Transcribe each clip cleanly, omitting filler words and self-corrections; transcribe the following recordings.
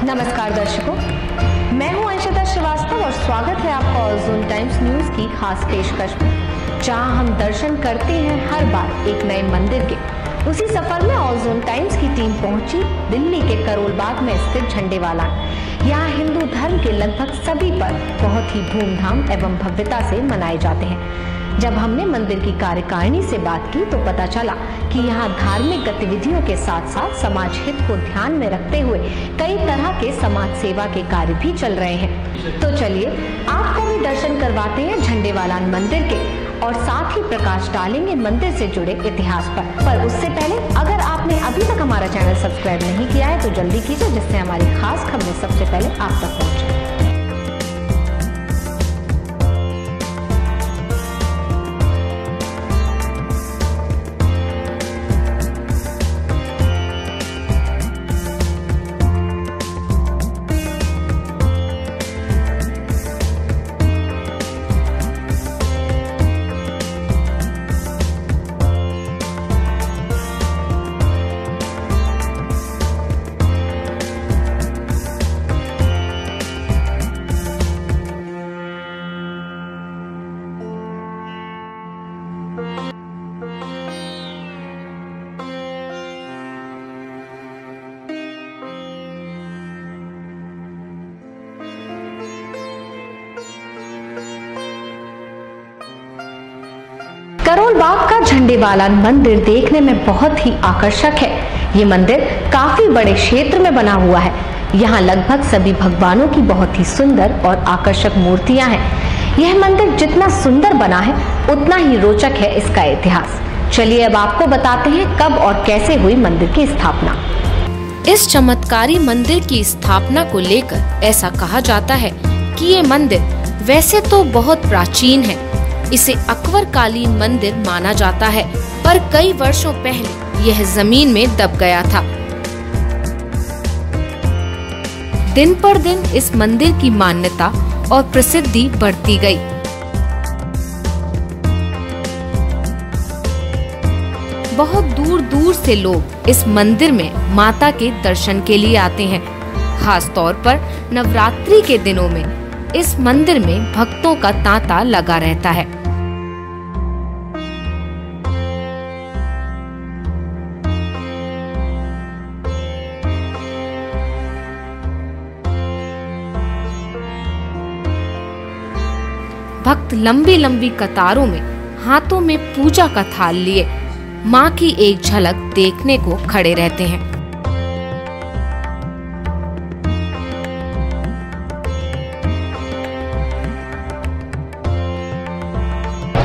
नमस्कार दर्शकों, मैं हूं अंशिता श्रीवास्तव और स्वागत है आपका ऑलजोन टाइम्स न्यूज की खास पेशकश में, जहां हम दर्शन करते हैं हर बार एक नए मंदिर के। उसी सफर में ऑलजोन टाइम्स की टीम पहुंची दिल्ली के करोल बाग में स्थित झंडेवाला। यहाँ हिंदू धर्म के लगभग सभी पर्व बहुत ही धूमधाम एवं भव्यता से मनाए जाते हैं। जब हमने मंदिर की कार्यकारिणी से बात की तो पता चला कि यहाँ धार्मिक गतिविधियों के साथ साथ समाज हित को ध्यान में रखते हुए कई तरह के समाज सेवा के कार्य भी चल रहे हैं। तो चलिए आपको भी दर्शन करवाते हैं झंडेवाला मंदिर के और साथ ही प्रकाश डालेंगे मंदिर से जुड़े इतिहास पर उससे पहले अगर आपने अभी तक हमारा चैनल सब्सक्राइब नहीं किया है तो जल्दी कीजिए, जिससे हमारी खास खबरें सबसे पहले आप तक पहुंचे। करोल बाग का झंडेवाला मंदिर देखने में बहुत ही आकर्षक है। ये मंदिर काफी बड़े क्षेत्र में बना हुआ है। यहाँ लगभग सभी भगवानों की बहुत ही सुंदर और आकर्षक मूर्तियां हैं। यह मंदिर जितना सुंदर बना है उतना ही रोचक है इसका इतिहास। चलिए अब आपको बताते हैं कब और कैसे हुई मंदिर की स्थापना। इस चमत्कारी मंदिर की स्थापना को लेकर ऐसा कहा जाता है कि ये मंदिर वैसे तो बहुत प्राचीन है, इसे अकबर कालीन मंदिर माना जाता है, पर कई वर्षों पहले यह जमीन में दब गया था। दिन पर दिन इस मंदिर की मान्यता और प्रसिद्धि बढ़ती गई। बहुत दूर दूर से लोग इस मंदिर में माता के दर्शन के लिए आते हैं। खास तौर पर नवरात्रि के दिनों में इस मंदिर में भक्तों का तांता लगा रहता है। भक्त लंबी लंबी कतारों में हाथों में पूजा का थाल लिए माँ की एक झलक देखने को खड़े रहते हैं।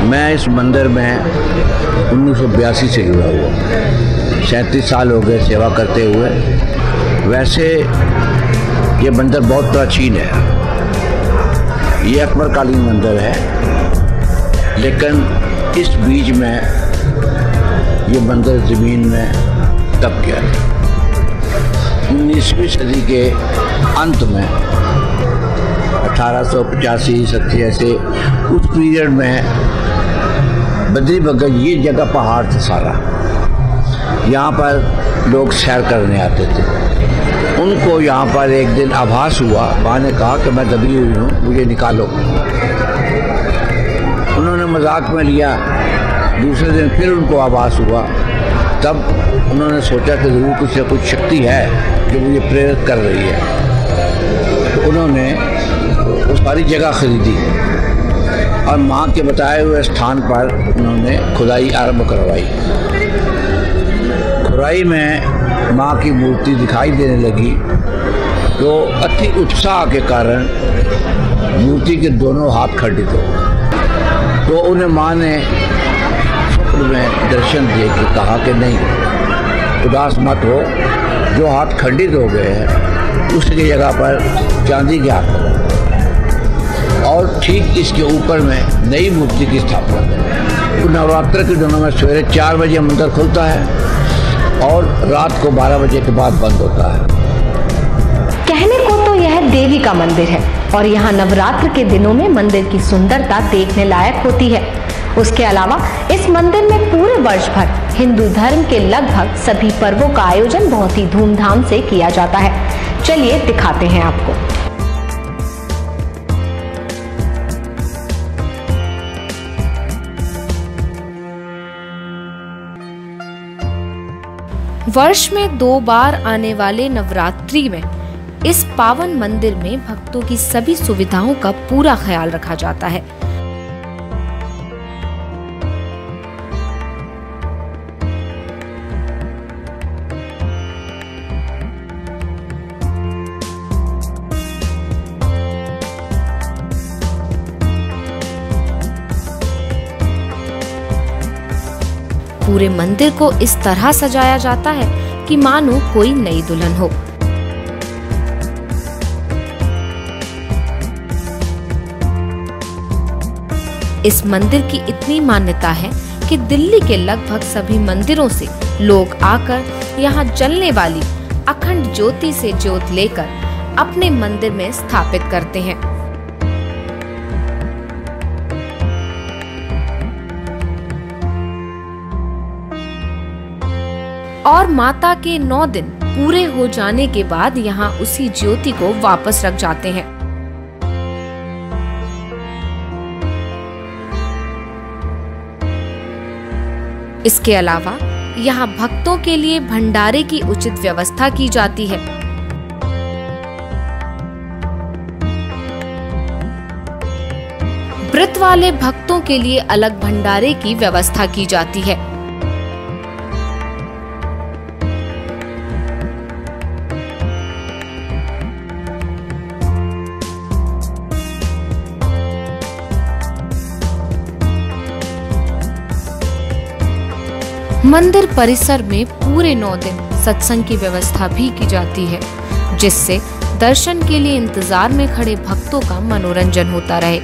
मैं इस मंदिर में 1982 से जुड़ा हुआ, 37 साल हो गए सेवा करते हुए। वैसे ये मंदिर बहुत प्राचीन है, ये अकबर कालीन मंदिर है, लेकिन इस बीच में ये मंदिर ज़मीन में दब गया। 19वीं सदी के अंत में 1885-87 ऐसे उस पीरियड में बद्री बगल ये जगह पहाड़ था सारा, यहाँ पर लोग सैर करने आते थे। उनको यहाँ पर एक दिन आभास हुआ, माँ ने कहा कि मैं दबी हुई हूँ, मुझे निकालो। उन्होंने मजाक में लिया। दूसरे दिन फिर उनको आभास हुआ, तब उन्होंने सोचा कि ज़रूर कुछ न कुछ शक्ति है जो मुझे प्रेरित कर रही है। तो उन्होंने वो सारी जगह खरीदी और माँ के बताए हुए स्थान पर उन्होंने खुदाई आरंभ करवाई। खुदाई में माँ की मूर्ति दिखाई देने लगी तो अति उत्साह के कारण मूर्ति के दोनों हाथ खंडित हो। तो उन्हें माँ ने स्वप्न में दर्शन दे के कहा कि नहीं, उदास मत हो, जो हाथ खंडित हो गए हैं उसकी जगह पर चांदी के हाथ लगाओ और ठीक इसके ऊपर में नई मूर्ति की स्थापना करें। तो नवरात्र के दिनों में सवेरे 4 बजे मंदिर खुलता है और रात को 12 बजे के बाद बंद होता है। कहने को तो यह देवी का मंदिर है और यहाँ नवरात्र के दिनों में मंदिर की सुंदरता देखने लायक होती है। उसके अलावा इस मंदिर में पूरे वर्ष भर हिंदू धर्म के लगभग सभी पर्वों का आयोजन बहुत ही धूमधाम से किया जाता है। चलिए दिखाते हैं आपको। वर्ष में 2 बार आने वाले नवरात्रि में इस पावन मंदिर में भक्तों की सभी सुविधाओं का पूरा ख्याल रखा जाता है। पूरे मंदिर को इस तरह सजाया जाता है कि मानो कोई नई दुल्हन हो। इस मंदिर की इतनी मान्यता है कि दिल्ली के लगभग सभी मंदिरों से लोग आकर यहाँ जलने वाली अखंड ज्योति से ज्योत लेकर अपने मंदिर में स्थापित करते हैं। और माता के 9 दिन पूरे हो जाने के बाद यहाँ उसी ज्योति को वापस रख जाते हैं। इसके अलावा यहाँ भक्तों के लिए भंडारे की उचित व्यवस्था की जाती है। व्रत वाले भक्तों के लिए अलग भंडारे की व्यवस्था की जाती है। मंदिर परिसर में पूरे 9 दिन सत्संग की व्यवस्था भी की जाती है, जिससे दर्शन के लिए इंतजार में खड़े भक्तों का मनोरंजन होता रहे।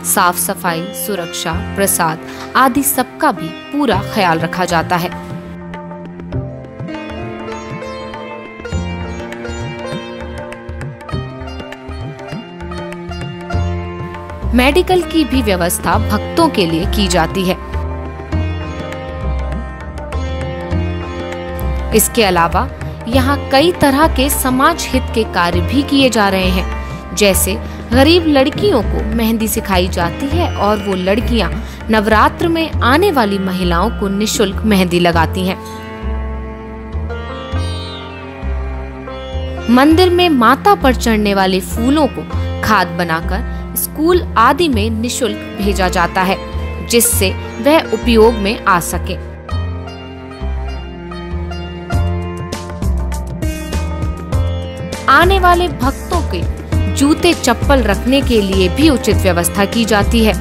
साफ सफाई, सुरक्षा, प्रसाद आदि सबका भी पूरा ख्याल रखा जाता है। मेडिकल की भी व्यवस्था भक्तों के लिए की जाती है। इसके अलावा यहाँ कई तरह के समाज हित के कार्य भी किए जा रहे हैं, जैसे गरीब लड़कियों को मेहंदी सिखाई जाती है और वो लड़कियां नवरात्र में आने वाली महिलाओं को निशुल्क मेहंदी लगाती हैं। मंदिर में माता पर चढ़ने वाले फूलों को खाद बनाकर स्कूल आदि में निशुल्क भेजा जाता है, जिससे वह उपयोग में आ सके। आने वाले भक्तों के जूते चप्पल रखने के लिए भी उचित व्यवस्था की जाती है।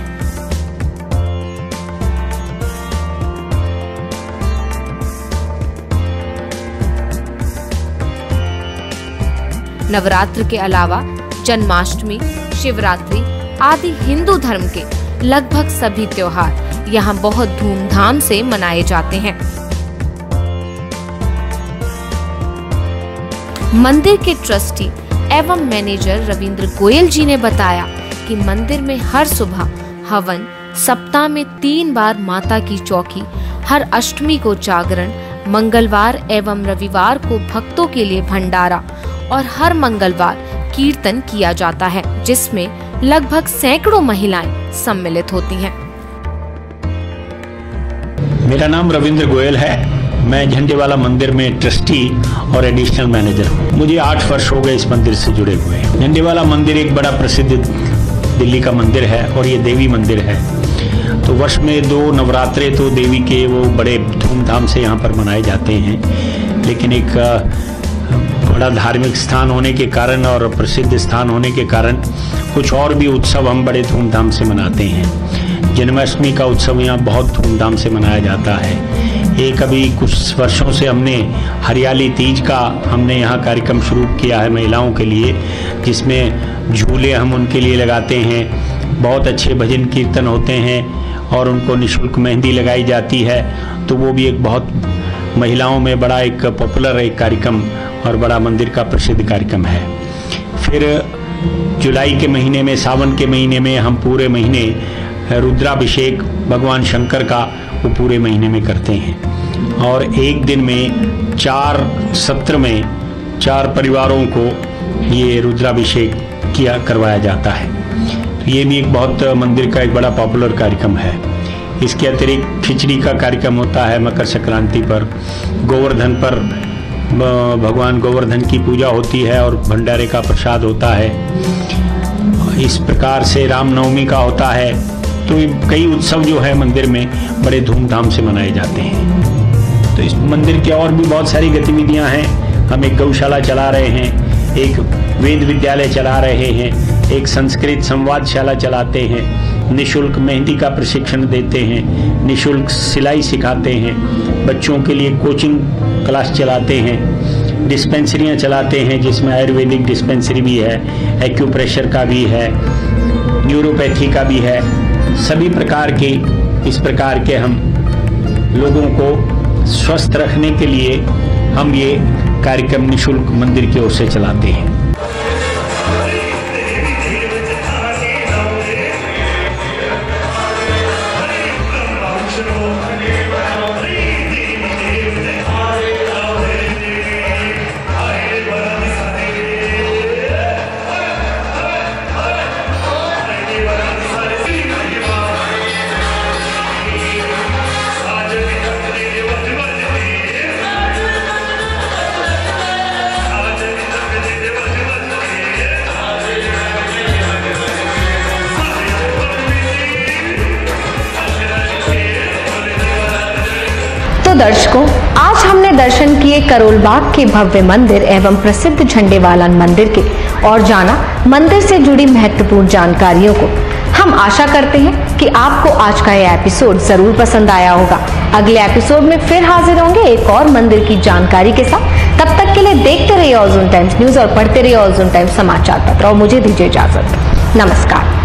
नवरात्र के अलावा जन्माष्टमी, शिवरात्रि आदि हिंदू धर्म के लगभग सभी त्योहार यहाँ बहुत धूमधाम से मनाए जाते हैं। मंदिर के ट्रस्टी एवं मैनेजर रविंद्र गोयल जी ने बताया कि मंदिर में हर सुबह हवन, सप्ताह में 3 बार माता की चौकी, हर अष्टमी को जागरण, मंगलवार एवं रविवार को भक्तों के लिए भंडारा और हर मंगलवार कीर्तन किया जाता है, जिसमें लगभग सैकड़ों महिलाएं सम्मिलित होती हैं। मेरा नाम रविंद्र गोयल है। मैं झंडेवाला मंदिर में ट्रस्टी और एडिशनल मैनेजर हूँ। मुझे 8 वर्ष हो गए इस मंदिर से जुड़े हुए। झंडेवाला मंदिर एक बड़ा प्रसिद्ध दिल्ली का मंदिर है और ये देवी मंदिर है। तो वर्ष में 2 नवरात्रे तो देवी के वो बड़े धूमधाम से यहाँ पर मनाए जाते हैं, लेकिन एक बड़ा धार्मिक स्थान होने के कारण और प्रसिद्ध स्थान होने के कारण कुछ और भी उत्सव हम बड़े धूमधाम से मनाते हैं। जन्माष्टमी का उत्सव यहाँ बहुत धूमधाम से मनाया जाता है। एक अभी कुछ वर्षों से हमने हरियाली तीज का हमने यहाँ कार्यक्रम शुरू किया है महिलाओं के लिए, जिसमें झूले हम उनके लिए लगाते हैं। बहुत अच्छे भजन कीर्तन होते हैं और उनको निःशुल्क मेहंदी लगाई जाती है। तो वो भी एक बहुत महिलाओं में बड़ा एक पॉपुलर एक कार्यक्रम और बड़ा मंदिर का प्रसिद्ध कार्यक्रम है। फिर जुलाई के महीने में, सावन के महीने में हम पूरे महीने रुद्राभिषेक भगवान शंकर का वो पूरे महीने में करते हैं। और एक दिन में 4 सत्र में 4 परिवारों को ये रुद्राभिषेक करवाया जाता है। तो ये भी एक बहुत मंदिर का एक बड़ा पॉपुलर कार्यक्रम है। इसके अतिरिक्त खिचड़ी का कार्यक्रम होता है मकर संक्रांति पर। गोवर्धन पर भगवान गोवर्धन की पूजा होती है और भंडारे का प्रसाद होता है। इस प्रकार से रामनवमी का होता है। तो कई उत्सव जो है मंदिर में बड़े धूमधाम से मनाए जाते हैं। तो इस मंदिर की और भी बहुत सारी गतिविधियां हैं। हम एक गौशाला चला रहे हैं, एक वेद विद्यालय चला रहे हैं, एक संस्कृत संवादशाला चलाते हैं, निशुल्क मेहंदी का प्रशिक्षण देते हैं, निशुल्क सिलाई सिखाते हैं, बच्चों के लिए कोचिंग क्लास चलाते हैं, डिस्पेंसरियां चलाते हैं जिसमें आयुर्वेदिक डिस्पेंसरी भी है, एक्यूप्रेशर का भी है, न्यूरोपैथी का भी है। सभी प्रकार के इस प्रकार के हम लोगों को स्वस्थ रखने के लिए हम ये कार्यक्रम निशुल्क मंदिर की ओर से चलाते हैं। तो दर्शकों, आज हमने दर्शन किए करोल बाग के भव्य मंदिर एवं प्रसिद्ध झंडेवाला मंदिर के और जाना मंदिर से जुड़ी महत्वपूर्ण जानकारियों को। हम आशा करते हैं कि आपको आज का यह एपिसोड जरूर पसंद आया होगा। अगले एपिसोड में फिर हाजिर होंगे एक और मंदिर की जानकारी के साथ। तब तक के लिए देखते रहिए ऑर्जुन टाइम्स न्यूज और पढ़ते रहिए ऑर्जुन टाइम्स समाचार पत्र और मुझे दीजिए इजाजत। नमस्कार।